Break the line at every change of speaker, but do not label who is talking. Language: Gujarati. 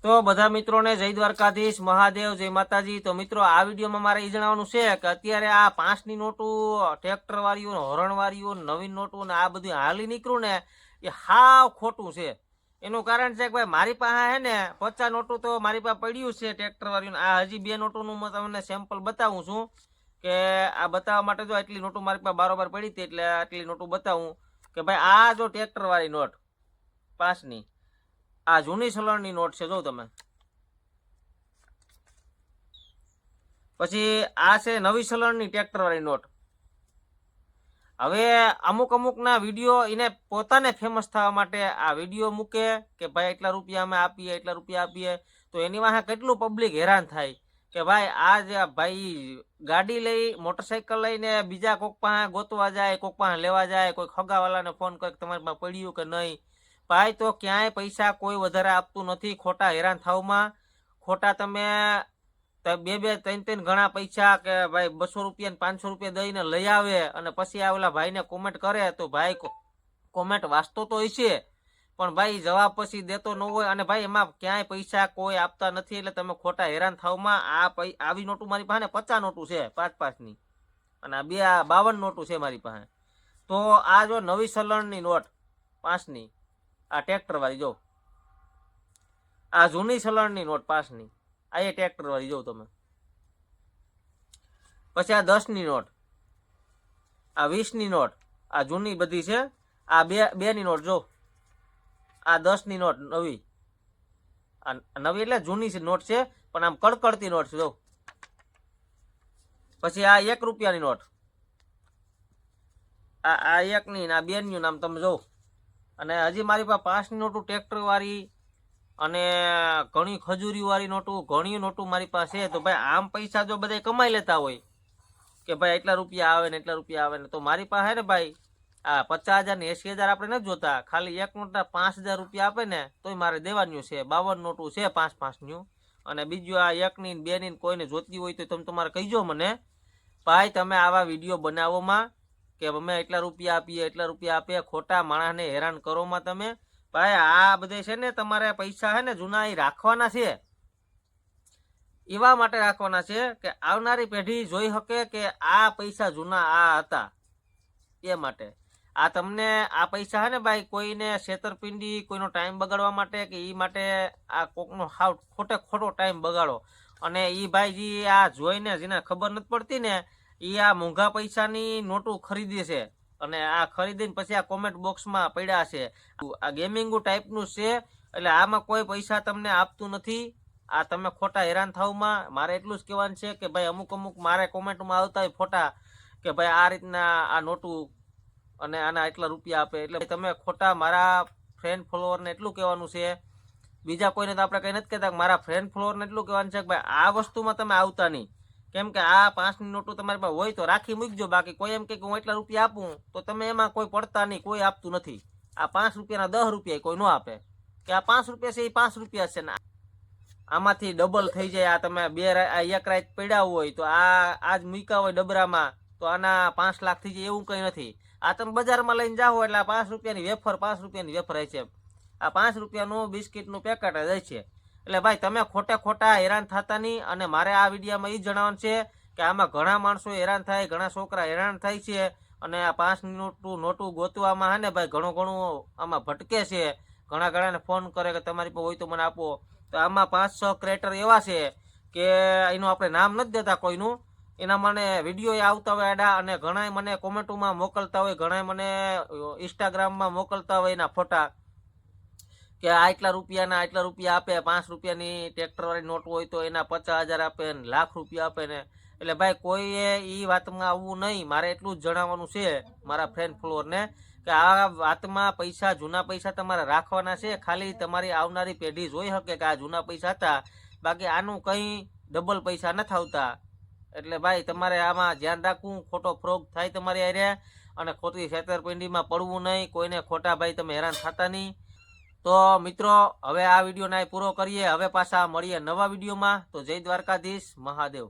તો બધા મિत्रोને જય દ્વારકાધીશ, મહાદેવ, જય માતાજી। તો મિત્રો આ વિડીયોમાં મારે એ જણાવવાનું છે કે અત્યારે આ 5ની નોટું, ટ્રેક્ટર વાળીઓ, હરણ વાળીઓ, નવીન નોટું ને આ બધું હાલી નીકળ્યું ને એ હાવ ખોટું છે। એનું કારણ છે કે ભાઈ મારી પાસે હે ને 50 નોટું તો મારી પાસે પડ્યું છે ટ્રેક્ટર વાળીઓને। આ હજી 2 નોટોનું હું તમને સેમ્પલ બતાવું છું કે આ બતાવવા માટે જો આટલી નોટું મારી પાસે બારોબાર પડી હતી એટલે આટલી નોટું બતાવું કે ભાઈ આ જો ટ્રેક્ટર વાળી નોટ 5ની, આ જૂની ચલણની નોટ છે, જો તમે। પછી આ છે નવી ચલણની ટ્રેક્ટર વાળી નોટ। હવે અમુક ના વિડીયો એને પોતાને ફેમસ થવા માટે આ વિડીયો મૂકે કે ભાઈ એટલા રૂપિયા અમે આપીએ, એટલા રૂપિયા આપીએ, તો એની વાહે કેટલું પબ્લિક હેરાન થાય કે ભાઈ આ જે ભાઈ ગાડી લઈ, મોટરસાઇકલ લઈને બીજા કોક પાસે ગોતવા જાય, કોક પાસે લેવા જાય, કોઈ ખગાવાલાને ફોન કરે તમારી પાસે પડ્યું કે નહીં। ભાઈ તો ક્યાંય પૈસા કોઈ વધારે આપતું નથી ખોટા હેરાન થાવમાં। ખોટા તમે 2-3 ઘણા પૈસા કે ભાઈ 200 રૂપિયા 500 રૂપિયા દઈને લઈ આવે અને પછી આ ઓલા ભાઈને કોમેન્ટ કરે તો ભાઈ કોમેન્ટ વાંચતો તો હશે પણ ભાઈ જવાબ પછી દેતો ન હોય અને ભાઈ એમાં ક્યાંય પૈસા કોઈ આપતા નથી એટલે તમે ખોટા હેરાન થાવમાં। આવી નોટું મારી પાસે 50 નોટું છે 5-5ની અને આ 52 નોટું છે મારી પાસે। તો આ જો નવી ચલણની નોટ 5ની, આ ટ્રેક્ટર વાળી જો, આ જૂની ચલણની નોટ 5ની, આ એ ટ્રેક્ટર વાળી જો તમે। પછી આ 10ની નોટ, આ 20ની નોટ, આ જૂની બધી છે। આ બેની નોટ જો, આ 10ની નોટ નવી, આ નવી એટલે જૂની નોટ છે પણ આમ કડકડતી નોટ છે જો। પછી આ 1 રૂપિયાની નોટ, આ 1ની આ 2ની નામ તમે જો। અને હજી મારી પાસે 5ની નોટું ટ્રેક્ટર વાળી અને ઘણી ખજૂરી વાળી નોટું, ઘણી નોટું મારી પાસે છે। તો ભાઈ આમ પૈસા જો બધા કમાઈ લેતા હોય કે ભાઈ એટલા રૂપિયા આવે ને એટલા રૂપિયા આવે ને, તો મારી પાસે ને ભાઈ આ 50,000 ને 80,000 આપણે નથી જોતા, ખાલી એક નોટના 5,000 રૂપિયા આપે ને તોય મારે દેવાનું છે। 52 નોટું છે 5-5ની। અને બીજું આ 1ની 2ની કોઈને જોતી હોય તો તમે તમારે કહીજો મને, ભાઈ તમે આવા વિડીયો બનાવોમાં કે અમે એટલા રૂપિયા આપીએ, એટલા રૂપિયા આપીએ, ખોટા માણસને હેરાન કરોમાં તમે। ભાઈ આ બધે છે ને તમારે પૈસા છે ને જૂના એ રાખવાના છે, એવા માટે રાખવાના છે કે આવનારી પેઢી જોઈ શકે કે આ પૈસા જૂના આ હતા એ માટે। આ તમને આ પૈસા છે ને ભાઈ કોઈને છેતરપિંડી, કોઈનો ટાઈમ બગાડવા માટે કે એ માટે આ કોકનો હાવ ખોટો ટાઈમ બગાડો અને એ ભાઈ જે આ જોઈને જેને ખબર નથી પડતી ને એ આ મોંઘા પૈસાની નોટું ખરીદે છે અને આ ખરીદીને પછી આ કોમેન્ટ બોક્સમાં પડ્યા છે। આ ગેમિંગ ટાઈપનું છે એટલે આમાં કોઈ પૈસા તમને આપતું નથી। આ તમે ખોટા હેરાન થાવમાં। મારે એટલું જ કહેવાનું છે કે ભાઈ અમુક મારે કોમેન્ટમાં આવતા હોય ફોટા કે ભાઈ આ રીતના આ નોટું અને આના એટલા રૂપિયા આપે, એટલે તમે ખોટા મારા ફ્રેન્ડ ફોલોવરને એટલું કહેવાનું છે, બીજા કોઈને તો આપણે કંઈ નથી કહેતા, મારા ફ્રેન્ડ ફોલોવરને એટલું કહેવાનું છે કે ભાઈ આ વસ્તુમાં તમે આવતા નહીં। કેમ કે આ 5ની નોટું તમારી પાસે હોય તો રાખી મૂકજો, બાકી કોઈ એમ કે હું એટલા રૂપિયા આપું તો તમે એમાં કોઈ પડતા નહીં, કોઈ આપતું નથી। આ 5 રૂપિયાના 10 રૂપિયા કોઈ ન આપે કે આ 5 રૂપિયા છે એ 5 રૂપિયા છે ને આમાંથી ડબલ થઈ જાય। આ તમે એક રાત પડ્યા હોય તો આજ મૂક્યા હોય ડબરામાં તો આના 5 લાખ થઈ જાય એવું કંઈ નથી। આ તમે બજારમાં લઈને જાઓ એટલે આ 5 રૂપિયાની વેફર 5 રૂપિયાની વેફર હોય છે, આ 5 રૂપિયાનું બિસ્કિટનું પેકેટ જ છે। એટલે ભાઈ તમે ખોટા હેરાન થતા નહીં। અને મારે આ વિડીયોમાં એ જણાવવાનું છે કે આમાં ઘણા માણસો હેરાન થાય, ઘણા છોકરા હેરાન થાય છે અને આ 5ની નોટું ગોતવામાં હે ને ભાઈ ઘણું આમાં ભટકે છે। ઘણાને ફોન કરે કે તમારી પાસે હોય તો મને આપો, તો આમાં 5-6 ક્રિએટર એવા છે કે એનું આપણે નામ નથી દેતા કોઈનું, એના મને વિડીયો આવતા હોય આડા અને ઘણા મને કોમેન્ટોમાં મોકલતા હોય, ઘણા મને ઇન્સ્ટાગ્રામમાં મોકલતા હોય એના ફોટા કે આ એટલા રૂપિયા આપે, 5 રૂપિયાની ટ્રેક્ટર વાળી નોટ હોય તો એના 50,000 આપે ને લાખ રૂપિયા આપે ને। એટલે ભાઈ કોઈએ એ વાતમાં આવવું નહીં। મારે એટલું જ જણાવવાનું છે મારા ફ્રેન્ડ ફોલોવરને કે આ વાતમાં પૈસા, જૂના પૈસા તમારે રાખવાના છે, ખાલી તમારી આવનારી પેઢી જોઈ શકે કે આ જૂના પૈસા હતા, બાકી આનું કંઈ ડબલ પૈસા નથી આવતા। એટલે ભાઈ તમારે આમાં ધ્યાન રાખવું, ખોટો ફ્રોડ થાય તમારી હારે અને ખોટી છેતરપિંડીમાં પડવું નહીં, કોઈને ખોટા ભાઈ તમે હેરાન થતા નહીં। તો મિત્રો હવે આ વિડીયોને પૂરો કરીએ, હવે પાછા મળીએ નવા વિડીયોમાં। તો જય દ્વારકાધીશ, મહાદેવ।